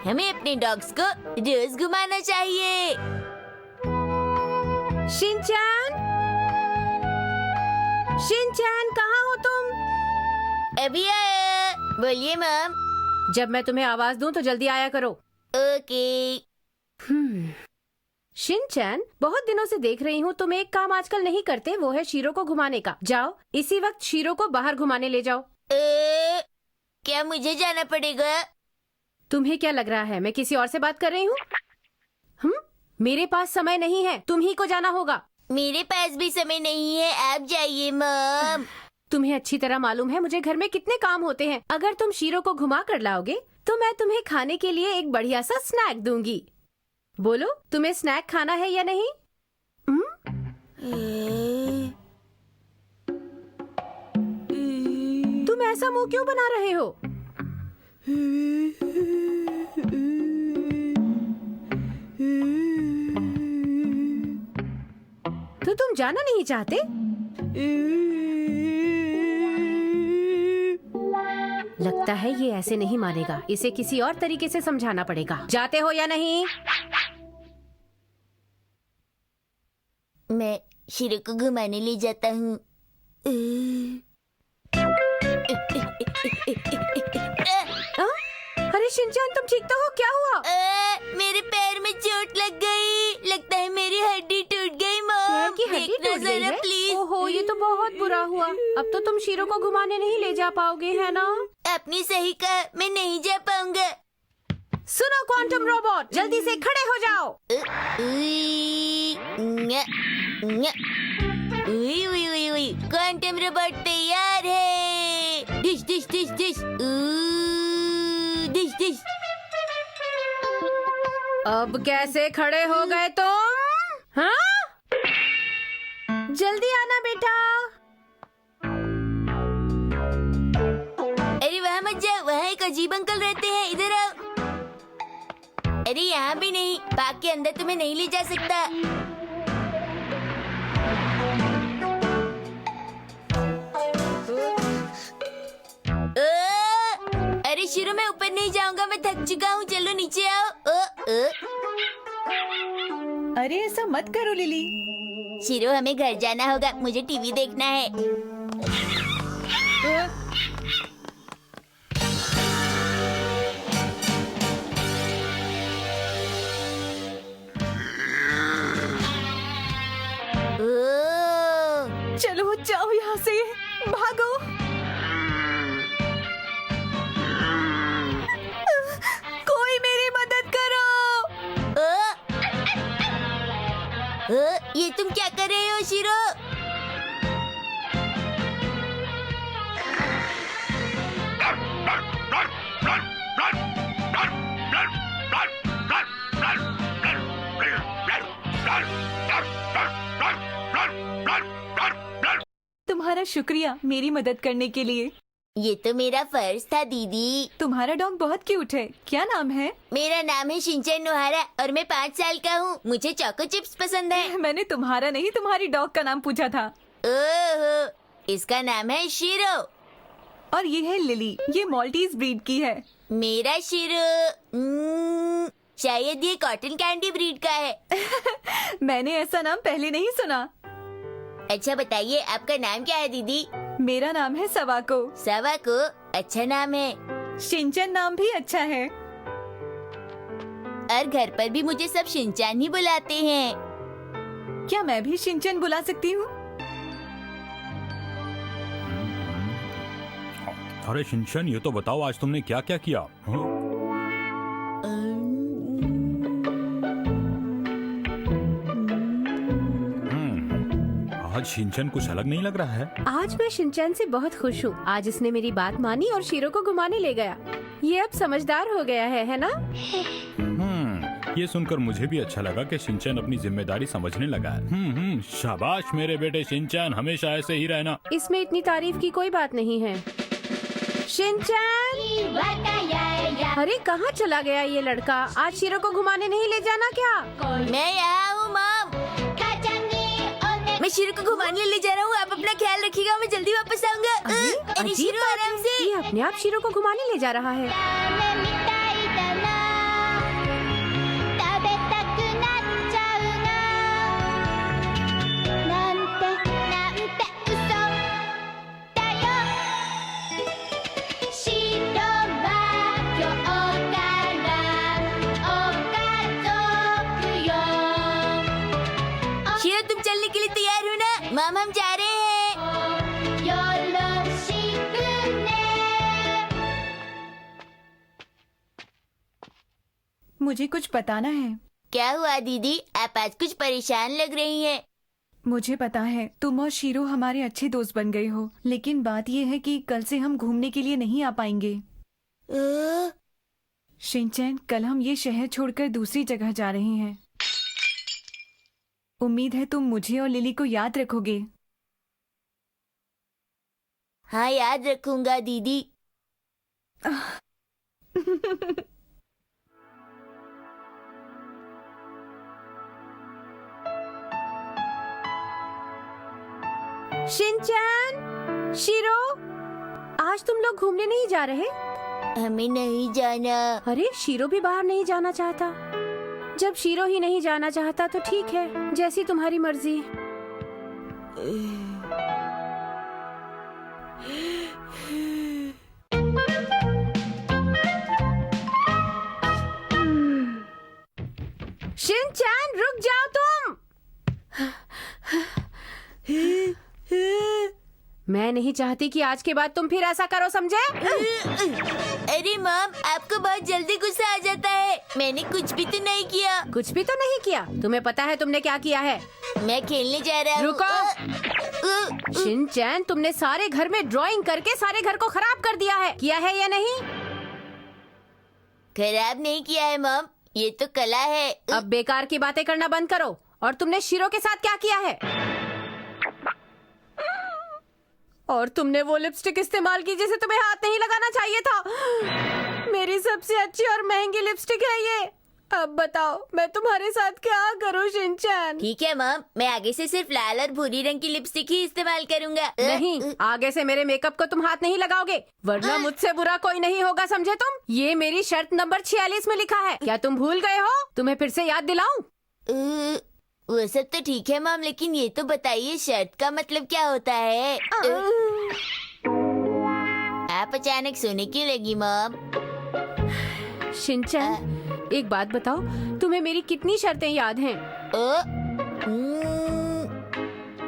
हमें अपने डॉग्स को रोज घुमाना चाहिए। शिनचैन, शिनचैन कहाँ हो तुम? अभी आया। बोलिए मॉम। जब मैं तुम्हें आवाज दूं तो जल्दी आया करो। ओके। शिनचैन, बहुत दिनों से देख रही हूँ तुम एक काम आजकल नहीं करते, वो है शीरो को घुमाने का। जाओ इसी वक्त शीरो को बाहर घुमाने ले जाओ। क्या मुझे जाना पड़ेगा? तुम्हें क्या लग रहा है मैं किसी और से बात कर रही हूँ? मेरे पास समय नहीं है, तुम ही को जाना होगा। मेरे पास भी समय नहीं है, आप जाइए मॉम। तुम्हें अच्छी तरह मालूम है मुझे घर में कितने काम होते हैं। अगर तुम शीरो को घुमा कर लाओगे तो मैं तुम्हें खाने के लिए एक बढ़िया सा स्नैक दूंगी। बोलो, तुम्हें स्नैक खाना है या नहीं? तुम ऐसा मुंह क्यों बना रहे हो? तो तुम जाना नहीं चाहते? लगता है ये ऐसे नहीं मानेगा, इसे किसी और तरीके से समझाना पड़ेगा। जाते हो या नहीं? मैं शीरो को घुमाने ले जाता हूँ। अरे शिनचैन, तुम ठीक तो हो? क्या हुआ? मेरे पैर में चोट लग गई। लगता है मेरी हड्डी टूट गई मॉम। की हड्डी टूट गई है? प्लीज। ओहो, ये तो बहुत बुरा हुआ। अब तो तुम शीरो को घुमाने नहीं ले जा पाओगे, है ना? आपने सही कहा, मैं नहीं जा पाऊंगा। सुनो क्वांटम रोबोट, जल्दी से खड़े हो जाओ। क्वांटम रोबोट तैयार है। Dish dish dish dish dish dish. अब कैसे खड़े हो गए तुम? हाँ? जल्दी आना बेटा। अरे वहाँ मत जाओ, वहाँ एक अजीब अंकल रहते हैं, इधर आओ। अरे यहाँ भी नहीं, पार्क के अंदर तुम्हें नहीं ले जा सकता। अरे शीरो, मैं ऊपर नहीं जाऊंगा, मैं थक चुका हूँ। चलो नीचे आओ। अरे ऐसा मत करो लिली। शीरो, हमें घर जाना होगा, मुझे टीवी देखना है। चलो जाओ यहाँ से, भागो। कोई मेरी मदद करो। ये तुम क्या कर रहे हो शीरो? तुम्हारा शुक्रिया मेरी मदद करने के लिए। ये तो मेरा फर्ज था दीदी। तुम्हारा डॉग बहुत क्यूट है। क्या नाम है? मेरा नाम है शिनचैन नोहारा और मैं 5 साल का हूँ। मुझे चोको चिप्स पसंद है। मैंने तुम्हारा नहीं, तुम्हारी डॉग का नाम पूछा था। ओहो, इसका नाम है शीरो। और ये है लिली, ये मॉल्टीज ब्रीड की है। मेरा शीरो शायद ये कॉटन कैंडी ब्रीड का है। मैंने ऐसा नाम पहले नहीं सुना। अच्छा बताइए, आपका नाम क्या है दीदी? मेरा नाम है सवाको। सवाको, अच्छा नाम है। शिनचैन नाम भी अच्छा है। और घर पर भी मुझे सब शिनचैन ही बुलाते हैं। क्या मैं भी शिनचैन बुला सकती हूँ? अरे शिनचैन, ये तो बताओ आज तुमने क्या क्या किया? आज शिनचैन कुछ अलग नहीं लग रहा है। आज मैं शिनचैन से बहुत खुश हूँ। आज इसने मेरी बात मानी और शीरो को घुमाने ले गया। ये अब समझदार हो गया है ना? ये सुनकर मुझे भी अच्छा लगा कि शिनचैन अपनी जिम्मेदारी समझने लगा है। शाबाश मेरे बेटे शिनचैन, हमेशा ऐसे ही रहना। इसमें इतनी तारीफ की कोई बात नहीं है। शिनचैन, अरे कहाँ चला गया ये लड़का? आज शीरो को घुमाने नहीं ले जाना क्या? मैं यहाँ हूँ मॉम। मैं शीरो को घुमाने ले जा रहा हूँ, आप अपना ख्याल रखिएगा, मैं जल्दी वापस आऊंगा। अरे शीरो, आराम से। ये अपने आप शीरो को घुमाने ले जा रहा है। मुझे कुछ बताना है। क्या हुआ दीदी, आप आज कुछ परेशान लग रही हैं। मुझे पता है तुम और शीरो हमारे अच्छे दोस्त बन गए हो, लेकिन बात यह है कि कल से हम घूमने के लिए नहीं आ पाएंगे। शिनचैन, कल हम ये शहर छोड़कर दूसरी जगह जा रहे हैं। उम्मीद है तुम मुझे और लिली को याद रखोगे। हाँ, याद रखूंगा दीदी। शिनचैन, शीरो, आज तुम लोग घूमने नहीं जा रहे? हमें नहीं जाना। अरे शीरो भी बाहर नहीं जाना चाहता। जब शीरो ही नहीं जाना चाहता तो ठीक है, जैसी तुम्हारी मर्जी। शिनचैन, रुक जाओ तुम। मैं नहीं चाहती कि आज के बाद तुम फिर ऐसा करो, समझे? अरे मॉम, आपको बहुत जल्दी गुस्सा आ जाता है। मैंने कुछ भी तो नहीं किया। कुछ भी तो नहीं किया। तुम्हें पता है तुमने क्या किया है? मैं खेलने जा रहा हूँ। रुको। शिनचैन, तुमने सारे घर में ड्राइंग करके सारे घर को खराब कर दिया है। किया है या नहीं? खराब नहीं किया है मॉम, ये तो कला है। अब बेकार की बातें करना बंद करो। और तुमने शीरो के साथ क्या किया है? और तुमने वो लिपस्टिक इस्तेमाल की जिसे तुम्हें हाथ नहीं लगाना चाहिए था। मेरी सबसे अच्छी और महंगी लिपस्टिक है ये। अब बताओ मैं तुम्हारे साथ क्या करूं शिनचैन? ठीक है मॉम, मैं आगे से सिर्फ लाल और भूरी रंग की लिपस्टिक ही इस्तेमाल करूंगा। नहीं, आगे से मेरे मेकअप को तुम हाथ नहीं लगाओगे, वरना मुझसे बुरा कोई नहीं होगा, समझे तुम? ये मेरी शर्त नंबर 46 में लिखा है। क्या तुम भूल गए हो? तुम्हें फिर से याद दिलाऊं? वो सब तो ठीक है मॉम, लेकिन ये तो बताइए शर्त का मतलब क्या होता है? आप अचानक सोने क्यों लगी मॉम? शिनचैन, एक बात बताओ, तुम्हें मेरी कितनी शर्तें याद हैं?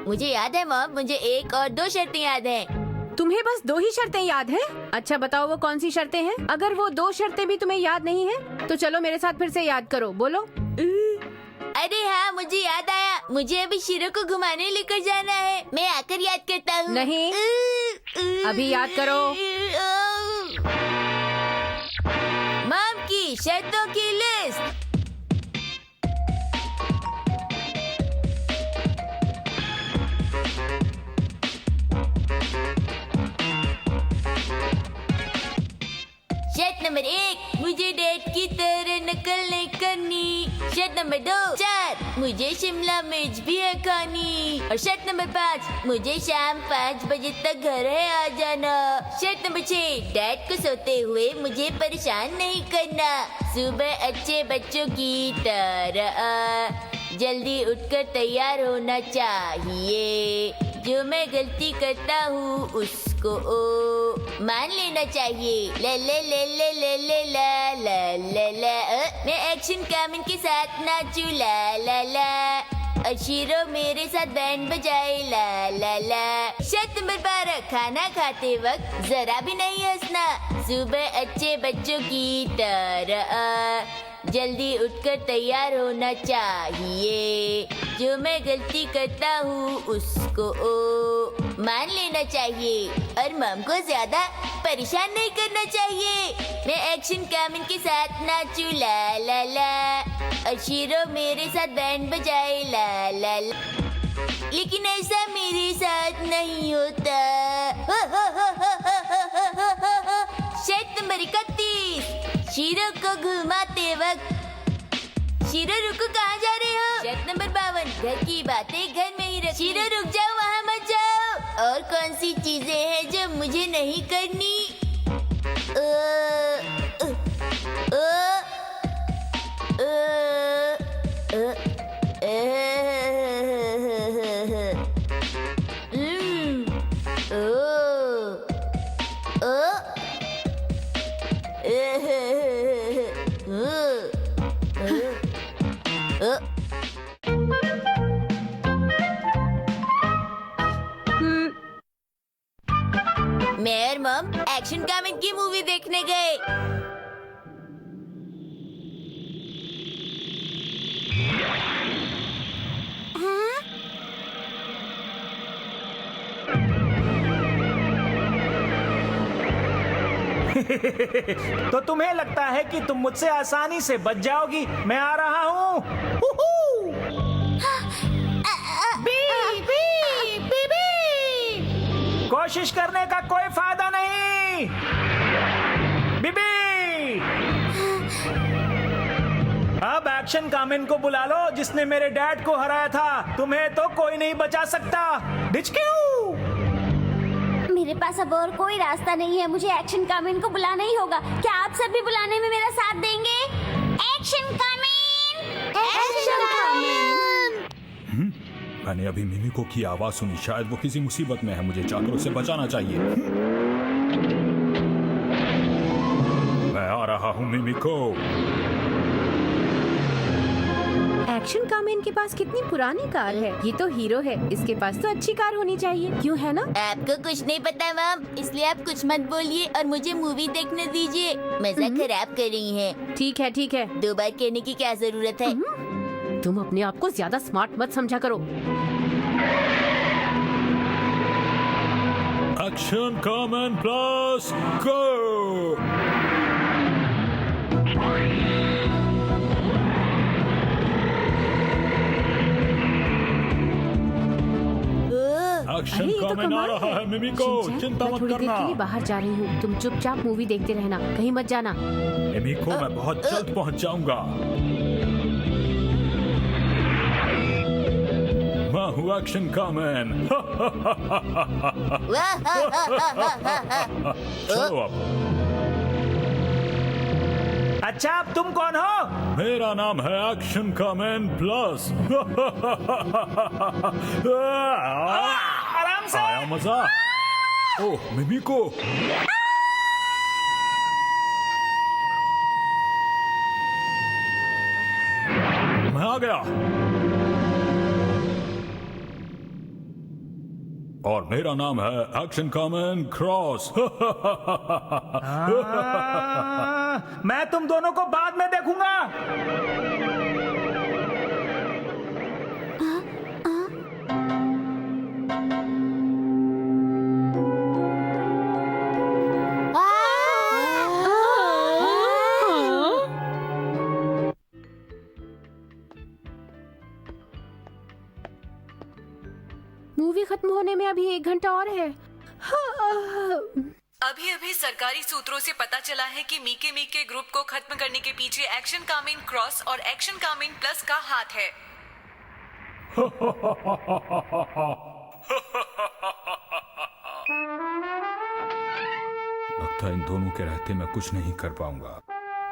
मुझे याद है मॉम, मुझे 1 और 2 शर्तें याद हैं। तुम्हें बस 2 ही शर्तें याद हैं? अच्छा बताओ वो कौन सी शर्तें हैं? अगर वो 2 शर्तें भी तुम्हें याद नहीं है तो चलो मेरे साथ फिर से याद करो, बोलो। अरे हाँ, मुझे याद आया। मुझे अभी शीरो को घुमाने लेकर जाना है। मैं आकर याद करता हूँ। नहीं, अभी याद करो। मॉम की शर्तों की लिस्ट। शर्त नंबर 1, मुझे डेट की तरह नकल नहीं करनी। शर्त नंबर 2, 4, मुझे शिमला मिर्च भी है खानी। और शर्त नंबर 5, मुझे शाम 5 बजे तक घर है आ जाना। शर्त नंबर 6, डैड को सोते हुए मुझे परेशान नहीं करना। सुबह अच्छे बच्चों की तरह जल्दी उठकर तैयार होना चाहिए। जो मैं गलती करता हूँ उसको मान लेना चाहिए। ले ले ले ले ले ले ला ला ला ला। मैं एक्शन कमेंट के साथ नाचू ला ला ला। और शीरो मेरे साथ बैंड बजाए ला ला ला। शर्त नंबर 12, खाना खाते वक्त जरा भी नहीं हंसना। सुबह अच्छे बच्चों की तरह जल्दी उठकर तैयार होना चाहिए। जो मैं गलती करता हूँ उसको मान लेना चाहिए और मम को ज्यादा परेशान नहीं करना चाहिए। मैं एक्शन कमेंट के साथ नाचू ला ला ला। और शीरो मेरे साथ बैंड बजाए ला ला ला। लेकिन ऐसा मेरे साथ नहीं होता। शर्त नंबर 31, शीरो को घुमाते वक्त। शीरो रुको, कहाँ जा रहे हो? शर्त नंबर 52, घर की बातें घर में ही रख। शीरो रुक जाओ, वहाँ मत जाओ। और कौन सी चीजें हैं जो मुझे नहीं करनी? मैं और मम एक्शन कमेंट की मूवी देखने गए। तो तुम्हें लगता है कि तुम मुझसे आसानी से बच जाओगी? मैं आ रहा हूँ। कोशिश करने का कोई फायदा नहीं। बीबी, अब एक्शन कामिन को बुला लो जिसने मेरे डैड को हराया था। तुम्हें तो कोई नहीं बचा सकता। डिचक्यू। मेरे पास अब और कोई रास्ता नहीं है, मुझे एक्शन कामिन को बुलाना ही होगा। क्या आप सब भी बुलाने में मेरा साथ देंगे? एक्शन कामिन! एक्शन कामिन! मैंने अभी मिमिको की आवाज सुनी, शायद वो किसी मुसीबत में है। मुझे जाकर उसे बचाना चाहिए। मैं आ रहा हूँ मिमिको। एक्शन कामिन के पास कितनी पुरानी कार है। ये तो हीरो है, इसके पास तो अच्छी कार होनी चाहिए, क्यों है ना? आपको कुछ नहीं पता मैम, इसलिए आप कुछ मत बोलिए और मुझे मूवी देखने दीजिए। मजा खराब कर रही हैं। ठीक है ठीक है। 2 बार कहने की क्या जरूरत है? तुम अपने आप को ज्यादा स्मार्ट मत समझा करो। एक्शन कामिन प्लस गो। एक्शन अरे, ये तो कामिन आ कमाल रहा है मिमिको, शिनचैन, चिंता मैं मत थोड़ी देर करना। के लिए बाहर जा रही हूँ, तुम चुपचाप मूवी देखते रहना, कहीं मत जाना। मिमिको, मैं बहुत जल्द पहुंच जाऊंगा। मैं हूँ एक्शन कामिन। चलो अब। अच्छा, अब तुम कौन हो? मेरा नाम है एक्शन कामिन प्लस। आराम से। आया मजा। ओह मिमिको, मैं आ गया। और मेरा नाम है एक्शन कामिन क्रॉस। मैं तुम दोनों को बाद में देखूंगा। मूवी खत्म होने में अभी 1 घंटा और है। अभी अभी सरकारी सूत्रों से पता चला है कि मीके मीके ग्रुप को खत्म करने के पीछे एक्शन कामिन क्रॉस और एक्शन कामिन प्लस का हाथ है। लगता है इन दोनों के रहते मैं कुछ नहीं कर पाऊंगा।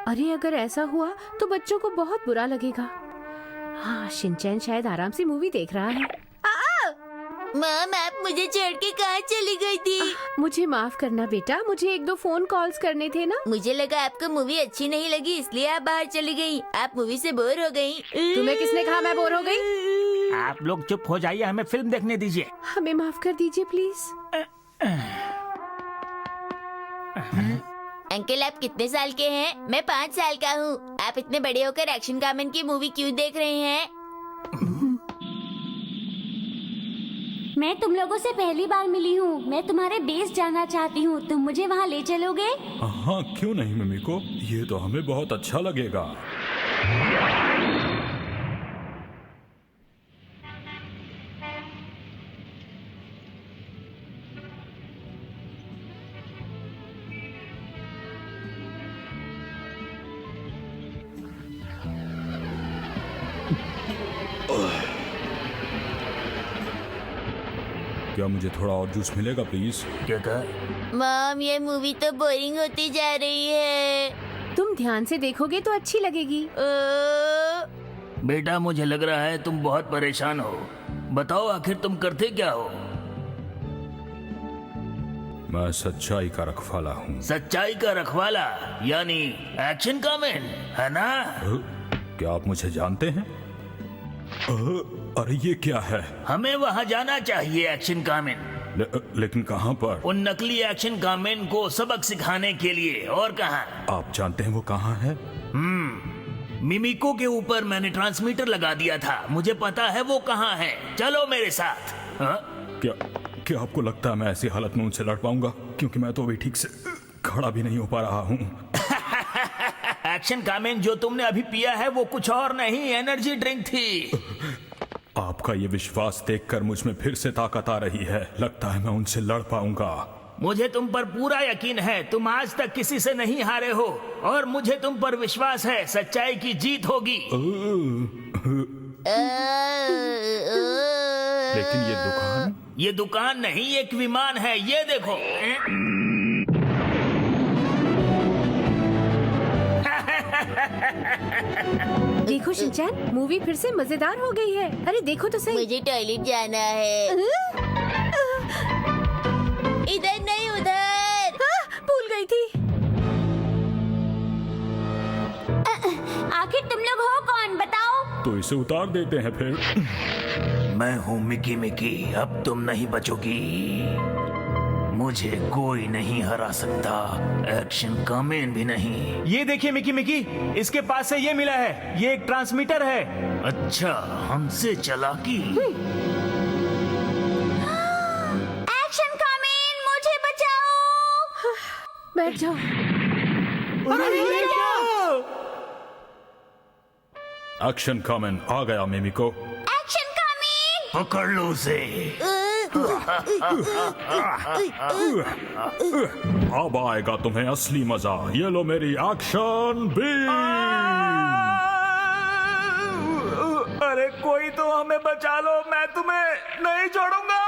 अरे अगर ऐसा हुआ तो बच्चों को बहुत बुरा लगेगा। हाँ, शिनचैन शायद आराम से मूवी देख रहा है। मैम, आप मुझे छोड़ के कहाँ चली गई थी? मुझे माफ करना बेटा, मुझे 1-2 फोन कॉल्स करने थे ना। मुझे लगा आपको मूवी अच्छी नहीं लगी, इसलिए आप बाहर चली गई। आप मूवी से बोर हो गई। तुम्हें किसने कहा मैं बोर हो गई? आप लोग चुप हो जाइए, हमें फिल्म देखने दीजिए। हमें माफ कर दीजिए प्लीज। अंकल, आप कितने साल के हैं? मैं 5 साल का हूँ। आप इतने बड़े होकर एक्शन कामिन की मूवी क्यों देख रहे हैं? मैं तुम लोगों से पहली बार मिली हूँ। मैं तुम्हारे बेस जाना चाहती हूँ, तुम मुझे वहाँ ले चलोगे? हाँ, क्यों नहीं मिमिको, ये तो हमें बहुत अच्छा लगेगा। क्या मुझे थोड़ा और जूस मिलेगा प्लीज? क्या कहा? मॉम, ये मूवी तो बोरिंग होती जा रही है। तुम ध्यान से देखोगे तो अच्छी लगेगी। बेटा, मुझे लग रहा है तुम बहुत परेशान हो। बताओ आखिर तुम करते क्या हो? मैं सच्चाई का रखवाला हूँ। सच्चाई का रखवाला यानी एक्शन कामिन, है ना? क्या आप मुझे जानते हैं? अरे ये क्या है? हमें वहाँ जाना चाहिए एक्शन कामिन। लेकिन कहाँ पर? उन नकली एक्शन कामिन को सबक सिखाने के लिए। और कहाँ? आप जानते हैं वो कहाँ है? मिमिको के ऊपर मैंने ट्रांसमीटर लगा दिया था, मुझे पता है वो कहाँ है। चलो मेरे साथ। हाँ? क्या आपको लगता है मैं ऐसी हालत में उनसे लड़ पाऊंगा? क्योंकि मैं तो अभी ठीक से खड़ा भी नहीं हो पा रहा हूँ। एक्शन कामेन, जो तुमने अभी पिया है वो कुछ और नहीं, एनर्जी ड्रिंक थी। आपका ये विश्वास देखकर मुझ में फिर से ताकत आ रही है। लगता है मैं उनसे लड़ पाऊंगा। मुझे तुम पर पूरा यकीन है। तुम आज तक किसी से नहीं हारे हो और मुझे तुम पर विश्वास है। सच्चाई की जीत होगी। लेकिन ये दुकान? ये दुकान नहीं, एक विमान है। ये देखो। देखो शिनचैन, मूवी फिर से मजेदार हो गई है। अरे देखो तो सही। मुझे टॉयलेट जाना है। इधर नहीं, उधर। भूल गई थी। आखिर तुम लोग हो कौन, बताओ। तो इसे उतार देते हैं फिर। मैं हूँ मिकी मिकी, अब तुम नहीं बचोगी। मुझे कोई नहीं हरा सकता, एक्शन कामेन भी नहीं। ये देखिए मिकी मिकी, इसके पास से ये मिला है। ये एक ट्रांसमीटर है। अच्छा, हमसे चालाकी। एक्शन कामेन, मुझे बचाओ। बैठ जाओ। एक्शन कमेन आ गया मिमिको। एक्शन कामेन। पकड़ लो उसे। अब आएगा तुम्हें असली मजा। ये लो मेरी एक्शन बीम। अरे कोई तो हमें बचा लो, मैं तुम्हें नहीं छोड़ूंगा।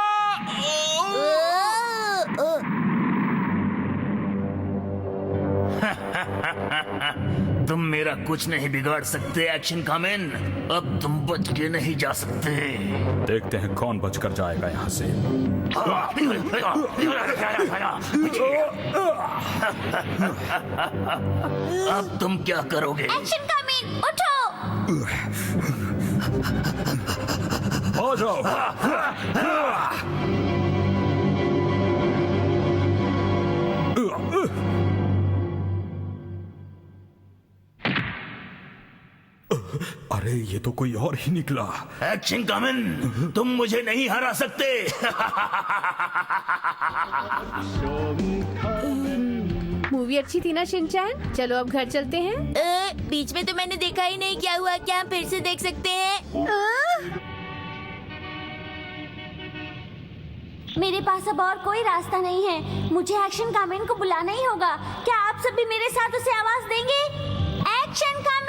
तुम मेरा कुछ नहीं बिगाड़ सकते एक्शन कामेन। अब तुम बच के नहीं जा सकते। देखते हैं कौन बचकर जाएगा यहाँ से। अब तुम क्या करोगे? एक्शन कामेन, उठो। आ जाओ। अरे ये तो कोई और ही निकला। एक्शन कामेन, तुम मुझे नहीं हरा सकते। मूवी अच्छी थी ना शिनचैन? चलो अब घर चलते हैं। बीच में तो मैंने देखा ही नहीं, क्या हुआ? क्या हम फिर से देख सकते हैं? मेरे पास अब और कोई रास्ता नहीं है। मुझे एक्शन कामेन को बुलाना ही होगा। क्या आप सब भी मेरे साथ उसे आवाज देंगे? एक्शन कामेन।